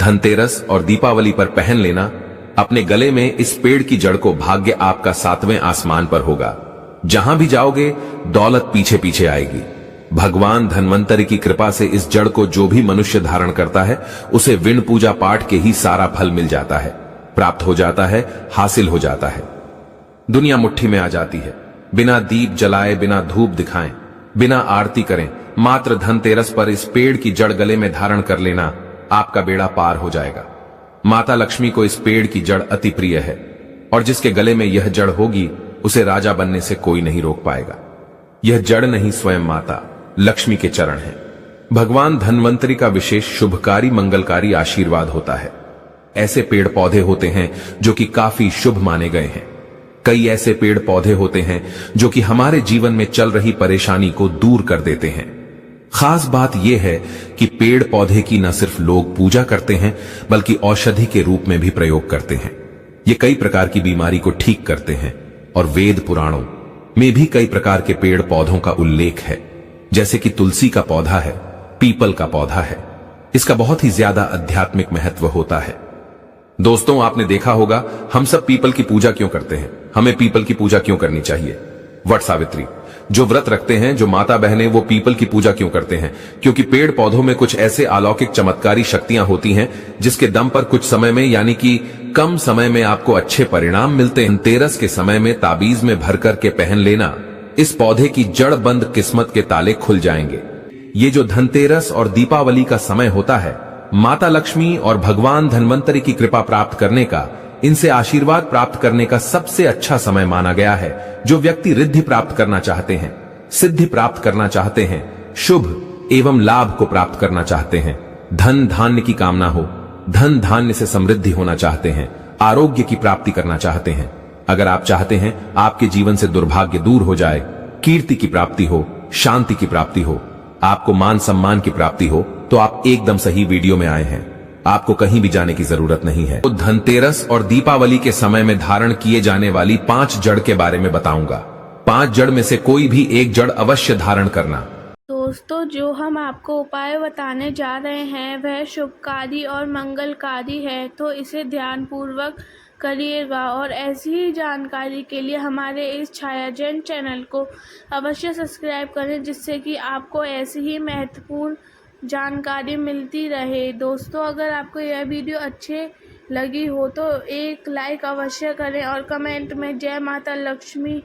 धनतेरस और दीपावली पर पहन लेना। अपने गले में इस पेड़ की जड़ को भाग्य आपका 7वें आसमान पर होगा। जहां भी जाओगे दौलत पीछे पीछे आएगी। भगवान धन्वंतरि की कृपा से इस जड़ को जो भी मनुष्य धारण करता है उसे विण पूजा पाठ के ही सारा फल मिल जाता है, प्राप्त हो जाता है, हासिल हो जाता है। दुनिया मुट्ठी में आ जाती है। बिना दीप जलाए, बिना धूप दिखाएं, बिना आरती करें, मात्र धनतेरस पर इस पेड़ की जड़ गले में धारण कर लेना, आपका बेड़ा पार हो जाएगा। माता लक्ष्मी को इस पेड़ की जड़ अति प्रिय है और जिसके गले में यह जड़ होगी उसे राजा बनने से कोई नहीं रोक पाएगा। यह जड़ नहीं, स्वयं माता लक्ष्मी के चरण हैं। भगवान धन्वंतरि का विशेष शुभकारी मंगलकारी आशीर्वाद होता है। ऐसे पेड़ पौधे होते हैं जो कि काफी शुभ माने गए हैं। कई ऐसे पेड़ पौधे होते हैं जो कि हमारे जीवन में चल रही परेशानी को दूर कर देते हैं। खास बात यह है कि पेड़ पौधे की न सिर्फ लोग पूजा करते हैं बल्कि औषधि के रूप में भी प्रयोग करते हैं। ये कई प्रकार की बीमारी को ठीक करते हैं और वेद पुराणों में भी कई प्रकार के पेड़ पौधों का उल्लेख है, जैसे कि तुलसी का पौधा है, पीपल का पौधा है। इसका बहुत ही ज्यादा आध्यात्मिक महत्व होता है। दोस्तों, आपने देखा होगा हम सब पीपल की पूजा क्यों करते हैं, हमें पीपल की पूजा क्यों करनी चाहिए। वट सावित्री जो व्रत रखते हैं, जो माता बहनें, वो पीपल की पूजा क्यों करते हैं? क्योंकि पेड़ पौधों में कुछ ऐसे अलौकिक चमत्कारी शक्तियां होती हैं जिसके दम पर कुछ समय में, यानी कि कम समय में आपको अच्छे परिणाम मिलते हैं। धनतेरस के समय में ताबीज में भर करके पहन लेना, इस पौधे की जड़ बंद किस्मत के ताले खुल जाएंगे। ये जो धनतेरस और दीपावली का समय होता है, माता लक्ष्मी और भगवान धन्वंतरि की कृपा प्राप्त करने का, इनसे आशीर्वाद प्राप्त करने का सबसे अच्छा समय माना गया है। जो व्यक्ति रिद्धि प्राप्त करना चाहते हैं, सिद्धि प्राप्त करना चाहते हैं, शुभ एवं लाभ को प्राप्त करना चाहते हैं, धन धान्य की कामना हो, धन धान्य से समृद्धि होना चाहते हैं, आरोग्य की प्राप्ति करना चाहते हैं, अगर आप चाहते हैं आपके जीवन से दुर्भाग्य दूर हो जाए, कीर्ति की प्राप्ति हो, शांति की प्राप्ति हो, आपको मान सम्मान की प्राप्ति हो, तो आप एकदम सही वीडियो में आए हैं। आपको कहीं भी जाने की जरूरत नहीं है। तो धनतेरस और दीपावली के समय में धारण किए जाने वाली 5 जड़ के बारे में बताऊंगा। 5 जड़ में से कोई भी एक जड़ अवश्य धारण करना। दोस्तों, जो हम आपको उपाय बताने जा रहे हैं वह शुभकारी और मंगलकारी है, तो इसे ध्यान पूर्वक करिएगा। और ऐसी ही जानकारी के लिए हमारे इस छायाजन चैनल को अवश्य सब्सक्राइब करें, जिससे कि आपको ऐसी ही महत्वपूर्ण जानकारी मिलती रहे। दोस्तों, अगर आपको यह वीडियो अच्छी लगी हो तो एक लाइक अवश्य करें और कमेंट में जय माता लक्ष्मी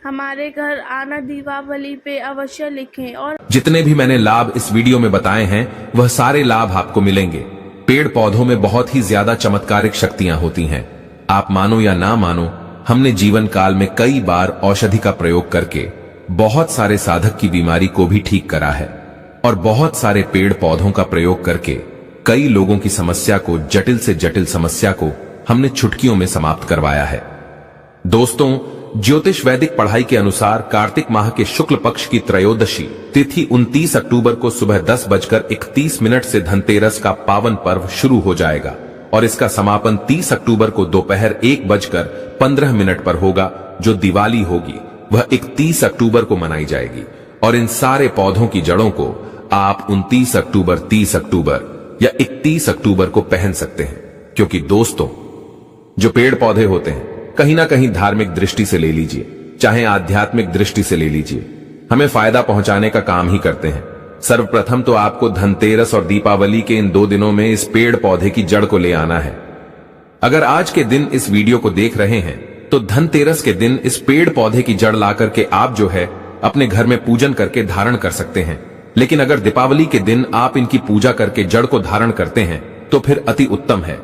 हमारे घर आना दीपावली पे अवश्य लिखें। और जितने भी मैंने लाभ इस वीडियो में बताए हैं वह सारे लाभ आपको मिलेंगे। पेड़ पौधों में बहुत ही ज्यादा चमत्कारिक शक्तियां होती हैं। आप मानो या ना मानो, हमने जीवन काल में कई बार औषधि का प्रयोग करके बहुत सारे साधक की बीमारी को भी ठीक करा है और बहुत सारे पेड़ पौधों का प्रयोग करके कई लोगों की समस्या को, जटिल से जटिल समस्या को हमने चुटकियों में समाप्त करवाया है। दोस्तों, ज्योतिष वैदिक पढ़ाई के अनुसार कार्तिक माह के शुक्ल पक्ष की त्रयोदशी तिथि 29 अक्टूबर को सुबह 10:31 से धनतेरस का पावन पर्व शुरू हो जाएगा और इसका समापन 30 अक्टूबर को दोपहर 1:15 पर होगा। जो दिवाली होगी वह 31 अक्टूबर को मनाई जाएगी और इन सारे पौधों की जड़ों को आप 29 अक्टूबर, 30 अक्टूबर या 31 अक्टूबर को पहन सकते हैं। क्योंकि दोस्तों, जो पेड़ पौधे होते हैं कहीं ना कहीं धार्मिक दृष्टि से ले लीजिए, चाहे आध्यात्मिक दृष्टि से ले लीजिए, हमें फायदा पहुंचाने का काम ही करते हैं। सर्वप्रथम तो आपको धनतेरस और दीपावली के इन 2 दिनों में इस पेड़ पौधे की जड़ को ले आना है। अगर आज के दिन इस वीडियो को देख रहे हैं तो धनतेरस के दिन इस पेड़ पौधे की जड़ ला करके आप जो है अपने घर में पूजन करके धारण कर सकते हैं। लेकिन अगर दीपावली के दिन आप इनकी पूजा करके जड़ को धारण करते हैं तो फिर अति उत्तम है।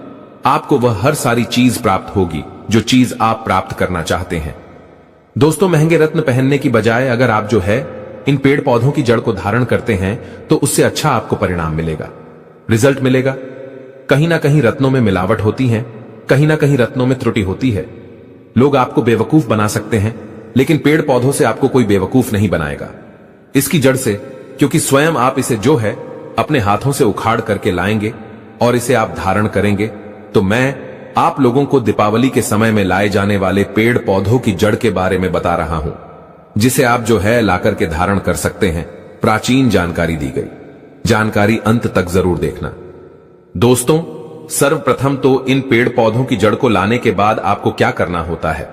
आपको वह हर सारी चीज प्राप्त होगी जो चीज आप प्राप्त करना चाहते हैं। दोस्तों, महंगे रत्न पहनने की बजाय अगर आप जो है इन पेड़ पौधों की जड़ को धारण करते हैं तो उससे अच्छा आपको परिणाम मिलेगा, रिजल्ट मिलेगा। कहीं ना कहीं रत्नों में मिलावट होती है, कहीं ना कहीं रत्नों में त्रुटि होती है। लोग आपको बेवकूफ बना सकते हैं, लेकिन पेड़ पौधों से आपको कोई बेवकूफ नहीं बनाएगा। इसकी जड़ से, क्योंकि स्वयं आप इसे जो है अपने हाथों से उखाड़ करके लाएंगे और इसे आप धारण करेंगे, तो मैं आप लोगों को दीपावली के समय में लाए जाने वाले पेड़ पौधों की जड़ के बारे में बता रहा हूं, जिसे आप जो है लाकर के धारण कर सकते हैं। प्राचीन जानकारी दी गई, जानकारी अंत तक जरूर देखना। दोस्तों, सर्वप्रथम तो इन पेड़ पौधों की जड़ को लाने के बाद आपको क्या करना होता है,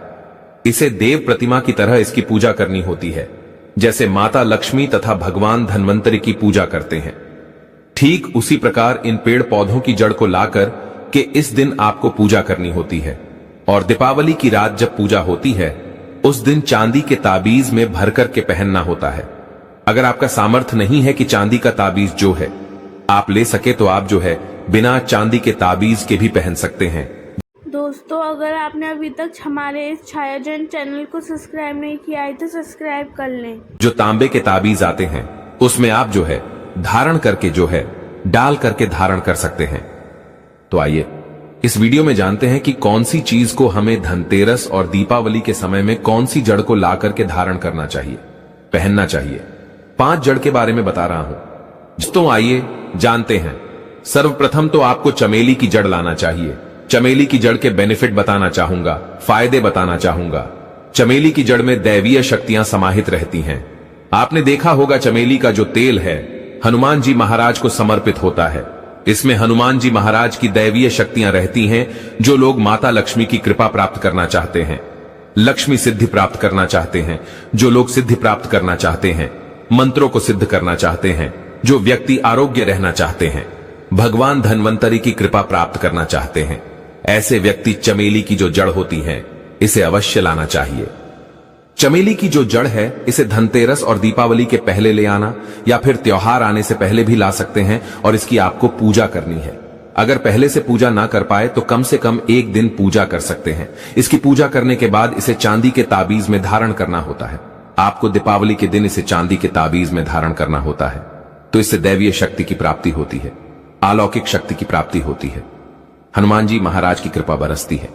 इसे देव प्रतिमा की तरह इसकी पूजा करनी होती है, जैसे माता लक्ष्मी तथा भगवान धन्वंतरि की पूजा करते हैं। ठीक उसी प्रकार इन पेड़ पौधों की जड़ को लाकर के इस दिन आपको पूजा करनी होती है। और दीपावली की रात जब पूजा होती है उस दिन चांदी के ताबीज में भर कर के पहनना होता है। अगर आपका सामर्थ्य नहीं है कि चांदी का ताबीज जो है आप ले सके तो आप जो है बिना चांदी के ताबीज के भी पहन सकते हैं। दोस्तों, अगर आपने अभी तक हमारे इस छायाजन चैनल को सब्सक्राइब नहीं किया है तो सब्सक्राइब कर लें। जो तांबे के ताबीज आते हैं उसमें आप जो है धारण करके जो है डाल करके धारण कर सकते हैं। तो आइए इस वीडियो में जानते हैं कि कौन सी चीज को हमें धनतेरस और दीपावली के समय में कौन सी जड़ को ला करके धारण करना चाहिए, पहनना चाहिए। 5 जड़ के बारे में बता रहा हूं। तो आइए जानते हैं। सर्वप्रथम तो आपको चमेली की जड़ लाना चाहिए। चमेली की जड़ के बेनिफिट बताना चाहूंगा, फायदे बताना चाहूंगा। चमेली की जड़ में दैवीय शक्तियां समाहित रहती हैं। आपने देखा होगा चमेली का जो तेल है हनुमान जी महाराज को समर्पित होता है। इसमें हनुमान जी महाराज की दैवीय शक्तियां रहती हैं। जो लोग माता लक्ष्मी की कृपा प्राप्त करना चाहते हैं, लक्ष्मी सिद्धि प्राप्त करना चाहते हैं, जो लोग सिद्धि प्राप्त करना चाहते हैं, मंत्रों को सिद्ध करना चाहते हैं, जो व्यक्ति आरोग्य रहना चाहते हैं, भगवान धन्वंतरि की कृपा प्राप्त करना चाहते हैं, ऐसे व्यक्ति चमेली की जो जड़ होती है इसे अवश्य लाना चाहिए। चमेली की जो जड़ है इसे धनतेरस और दीपावली के पहले ले आना या फिर त्योहार आने से पहले भी ला सकते हैं और इसकी आपको पूजा करनी है। अगर पहले से पूजा ना कर पाए तो कम से कम 1 दिन पूजा कर सकते हैं। इसकी पूजा करने के बाद इसे चांदी के ताबीज में धारण करना होता है। आपको दीपावली के दिन इसे चांदी के ताबीज में धारण करना होता है। तो इससे दैवीय शक्ति की प्राप्ति होती है, अलौकिक शक्ति की प्राप्ति होती है, हनुमान जी महाराज की कृपा बरसती है।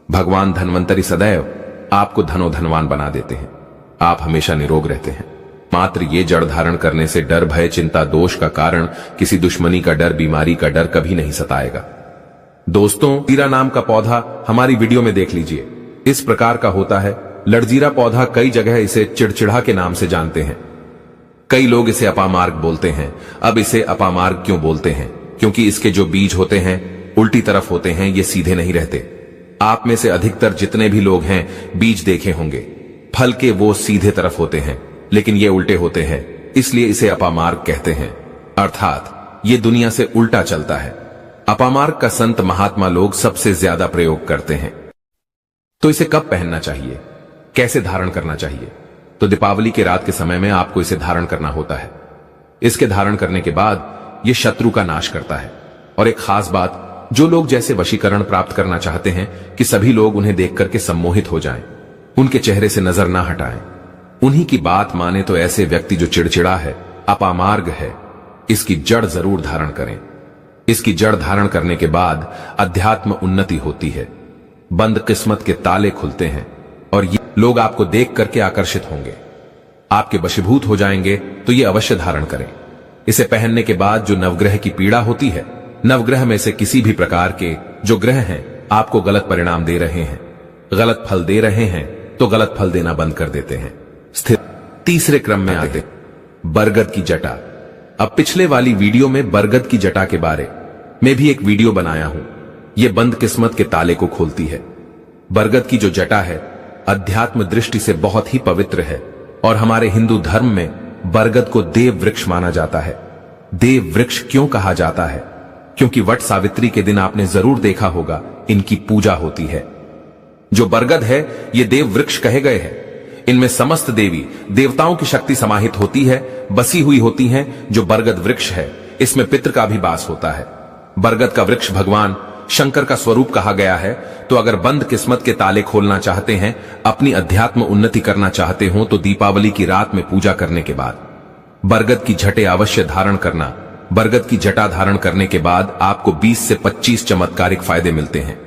भगवान धन्वंतरि सदैव आपको धनवान बना देते हैं। आप हमेशा निरोग रहते हैं। मात्र ये जड़ धारण करने से डर, भय, चिंता, दोष का कारण, किसी दुश्मनी का डर, बीमारी का डर कभी नहीं सताएगा। दोस्तों, जीरा नाम का पौधा हमारी वीडियो में देख लीजिए। इस प्रकार का होता है। लड़जीरा पौधा कई जगह इसे चिड़चिड़ा के नाम से जानते हैं। कई लोग इसे अपामार्ग बोलते हैं। अब इसे अपामार्ग क्यों बोलते हैं? क्योंकि इसके जो बीज होते हैं उल्टी तरफ होते हैं, ये सीधे नहीं रहते। आप में से अधिकतर जितने भी लोग हैं बीज देखे होंगे, फल के वो सीधे तरफ होते हैं, लेकिन ये उल्टे होते हैं, इसलिए इसे अपामार्ग कहते हैं। अर्थात ये दुनिया से उल्टा चलता है। अपामार्ग का संत महात्मा लोग सबसे ज्यादा प्रयोग करते हैं। तो इसे कब पहनना चाहिए, कैसे धारण करना चाहिए? तो दीपावली की रात के समय में आपको इसे धारण करना होता है। इसके धारण करने के बाद ये शत्रु का नाश करता है। और एक खास बात, जो लोग जैसे वशीकरण प्राप्त करना चाहते हैं कि सभी लोग उन्हें देख करके सम्मोहित हो जाएं, उनके चेहरे से नजर ना हटाएं, उन्हीं की बात माने तो ऐसे व्यक्ति जो चिड़चिड़ा है, अपामार्ग है, इसकी जड़ जरूर धारण करें। इसकी जड़ धारण करने के बाद अध्यात्म उन्नति होती है, बंद किस्मत के ताले खुलते हैं और ये लोग आपको देख करके आकर्षित होंगे, आपके वशीभूत हो जाएंगे। तो ये अवश्य धारण करें। इसे पहनने के बाद जो नवग्रह की पीड़ा होती है, नवग्रह में से किसी भी प्रकार के जो ग्रह हैं आपको गलत परिणाम दे रहे हैं, गलत फल दे रहे हैं, तो गलत फल देना बंद कर देते हैं। स्थिर तीसरे क्रम में आते बरगद की जटा। अब पिछले वाली वीडियो में बरगद की जटा के बारे में भी एक वीडियो बनाया हूं। यह बंद किस्मत के ताले को खोलती है। बरगद की जो जटा है अध्यात्म दृष्टि से बहुत ही पवित्र है और हमारे हिंदू धर्म में बरगद को देव वृक्ष माना जाता है। देव वृक्ष क्यों कहा जाता है? क्योंकि वट सावित्री के दिन आपने जरूर देखा होगा इनकी पूजा होती है। जो बरगद है ये देव वृक्ष कहे गए हैं। इनमें समस्त देवी देवताओं की शक्ति समाहित होती है, बसी हुई होती हैं। जो बरगद वृक्ष है इसमें पितृ का भी वास होता है। बरगद का वृक्ष भगवान शंकर का स्वरूप कहा गया है। तो अगर बंद किस्मत के ताले खोलना चाहते हैं, अपनी अध्यात्म उन्नति करना चाहते हो, तो दीपावली की रात में पूजा करने के बाद बरगद की झटे अवश्य धारण करना। बरगद की जटा धारण करने के बाद आपको 20 से 25 चमत्कारिक फायदे मिलते हैं,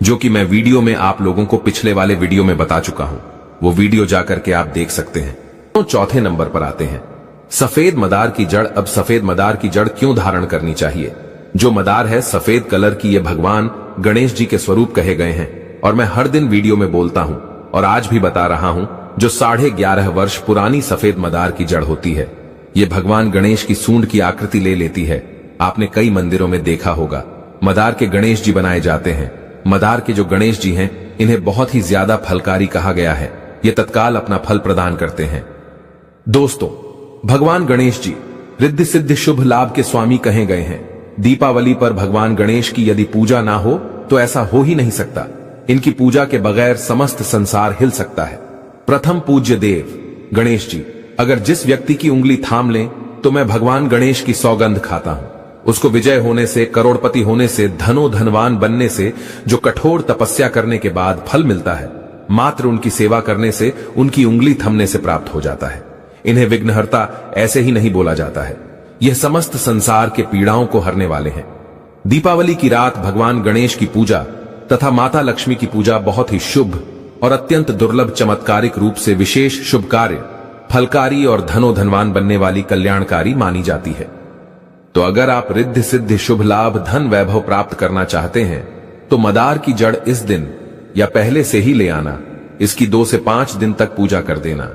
जो कि मैं वीडियो में आप लोगों को पिछले वाले वीडियो में बता चुका हूं। वो वीडियो जाकर के आप देख सकते हैं। तो चौथे नंबर पर आते हैं सफेद मदार की जड़। अब सफेद मदार की जड़ क्यों धारण करनी चाहिए? जो मदार है सफेद कलर की, ये भगवान गणेश जी के स्वरूप कहे गए हैं और मैं हर दिन वीडियो में बोलता हूं और आज भी बता रहा हूं। जो 11.5 वर्ष पुरानी सफेद मदार की जड़ होती है, ये भगवान गणेश की सूंड की आकृति ले लेती है। आपने कई मंदिरों में देखा होगा मदार के गणेश जी बनाए जाते हैं। मदार के जो गणेश जी हैं, इन्हें बहुत ही ज्यादा फलकारी कहा गया है। ये तत्काल अपना फल प्रदान करते हैं। दोस्तों, भगवान गणेश जी रिद्धि सिद्धि शुभ लाभ के स्वामी कहे गए हैं। दीपावली पर भगवान गणेश की यदि पूजा ना हो तो ऐसा हो ही नहीं सकता। इनकी पूजा के बगैर समस्त संसार हिल सकता है। प्रथम पूज्य देव गणेश जी, अगर जिस व्यक्ति की उंगली थाम लें तो मैं भगवान गणेश की सौगंध खाता हूं। उसको विजय होने से, करोड़पति होने से, धनवान बनने से जो कठोर तपस्या करने के बाद फल मिलता है, मात्र उनकी सेवा करने से, उनकी उंगली थमने से प्राप्त हो जाता है। इन्हें विघ्नहर्ता ऐसे ही नहीं बोला जाता है। यह समस्त संसार के पीड़ाओं को हरने वाले हैं। दीपावली की रात भगवान गणेश की पूजा तथा माता लक्ष्मी की पूजा बहुत ही शुभ और अत्यंत दुर्लभ चमत्कारिक रूप से विशेष शुभ कार्य, फलकारी और धनवान बनने वाली कल्याणकारी मानी जाती है। तो अगर आप रिद्धि सिद्धि शुभ लाभ, धन वैभव प्राप्त करना चाहते हैं तो मदार की जड़ इस दिन या पहले से ही ले आना। इसकी 2 से 5 दिन तक पूजा कर देना।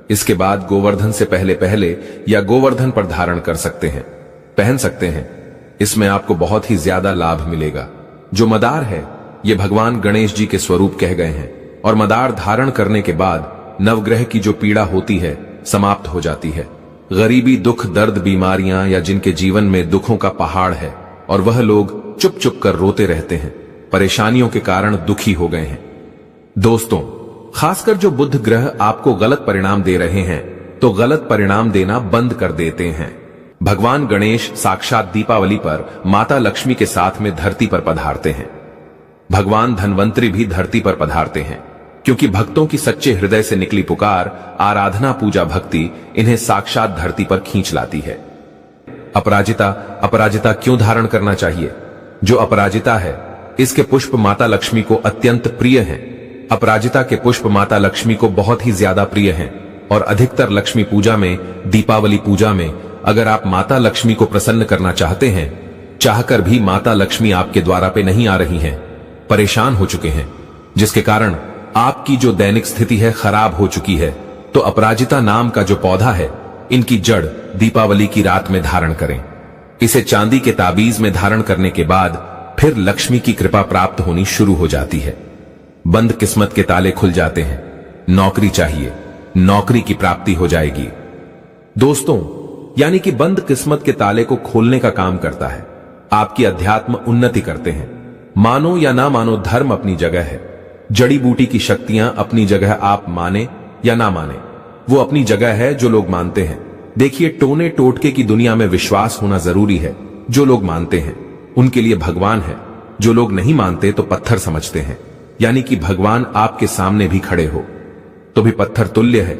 इसके बाद गोवर्धन से पहले या गोवर्धन पर धारण कर सकते हैं, पहन सकते हैं। इसमें आपको बहुत ही ज्यादा लाभ मिलेगा। जो मदार है, ये भगवान गणेश जी के स्वरूप कह गए हैं और मदार धारण करने के बाद नवग्रह की जो पीड़ा होती है समाप्त हो जाती है। गरीबी, दुख, दर्द, बीमारियां या जिनके जीवन में दुखों का पहाड़ है और वह लोग चुप चुप कर रोते रहते हैं, परेशानियों के कारण दुखी हो गए हैं। दोस्तों, खासकर जो बुध ग्रह आपको गलत परिणाम दे रहे हैं तो गलत परिणाम देना बंद कर देते हैं। भगवान गणेश साक्षात दीपावली पर माता लक्ष्मी के साथ में धरती पर पधारते हैं। भगवान धन्वंतरी भी धरती पर पधारते हैं, क्योंकि भक्तों की सच्चे हृदय से निकली पुकार, आराधना, पूजा, भक्ति इन्हें साक्षात धरती पर खींच लाती है। अपराजिता क्यों धारण करना चाहिए? जो अपराजिता है, इसके पुष्प माता लक्ष्मी को अत्यंत प्रिय हैं। अपराजिता के पुष्प माता लक्ष्मी को बहुत ही ज्यादा प्रिय हैं और अधिकतर लक्ष्मी पूजा में, दीपावली पूजा में अगर आप माता लक्ष्मी को प्रसन्न करना चाहते हैं, चाहकर भी माता लक्ष्मी आपके द्वारा पे नहीं आ रही हैं, परेशान हो चुके हैं, जिसके कारण आपकी जो दैनिक स्थिति है खराब हो चुकी है, तो अपराजिता नाम का जो पौधा है, इनकी जड़ दीपावली की रात में धारण करें। इसे चांदी के ताबीज में धारण करने के बाद फिर लक्ष्मी की कृपा प्राप्त होनी शुरू हो जाती है। बंद किस्मत के ताले खुल जाते हैं। नौकरी चाहिए, नौकरी की प्राप्ति हो जाएगी। दोस्तों, यानी कि बंद किस्मत के ताले को खोलने का काम करता है। आपकी अध्यात्म उन्नति करते हैं। मानो या ना मानो, धर्म अपनी जगह है, जड़ी बूटी की शक्तियां अपनी जगह, आप माने या ना माने वो अपनी जगह है जो लोग मानते हैं। देखिए, टोने टोटके की दुनिया में विश्वास होना जरूरी है। जो लोग मानते हैं उनके लिए भगवान है, जो लोग नहीं मानते तो पत्थर समझते हैं। यानी कि भगवान आपके सामने भी खड़े हो तो भी पत्थर तुल्य है।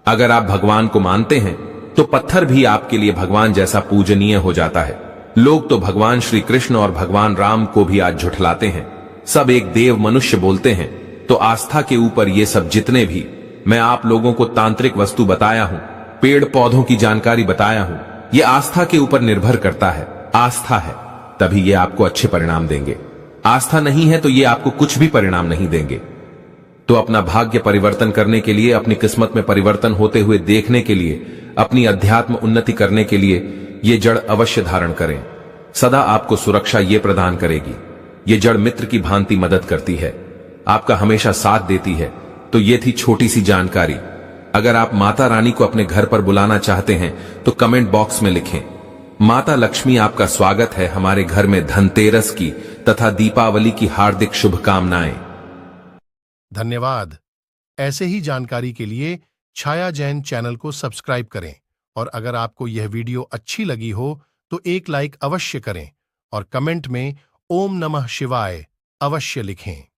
अगर आप भगवान को मानते हैं तो पत्थर भी आपके लिए भगवान जैसा पूजनीय हो जाता है। लोग तो भगवान श्री कृष्ण और भगवान राम को भी आज झुठलाते हैं। सब एक देव मनुष्य बोलते हैं, तो आस्था के ऊपर ये सब जितने भी मैं आप लोगों को तांत्रिक वस्तु बताया हूं, पेड़ पौधों की जानकारी बताया हूं, ये आस्था के ऊपर निर्भर करता है। आस्था है तभी ये आपको अच्छे परिणाम देंगे। आस्था नहीं है तो ये आपको कुछ भी परिणाम नहीं देंगे। तो अपना भाग्य परिवर्तन करने के लिए, अपनी किस्मत में परिवर्तन होते हुए देखने के लिए, अपनी अध्यात्म उन्नति करने के लिए ये जड़ अवश्य धारण करें। सदा आपको सुरक्षा ये प्रदान करेगी। ये जड़ मित्र की भांति मदद करती है, आपका हमेशा साथ देती है। तो ये थी छोटी सी जानकारी। अगर आप माता रानी को अपने घर पर बुलाना चाहते हैं तो कमेंट बॉक्स में लिखें, माता लक्ष्मी आपका स्वागत है हमारे घर में। धनतेरस की तथा दीपावली की हार्दिक शुभकामनाएं। धन्यवाद। ऐसे ही जानकारी के लिए छाया जैन चैनल को सब्सक्राइब करें और अगर आपको यह वीडियो अच्छी लगी हो तो एक लाइक अवश्य करें और कमेंट में ओम नमः शिवाय अवश्य लिखें।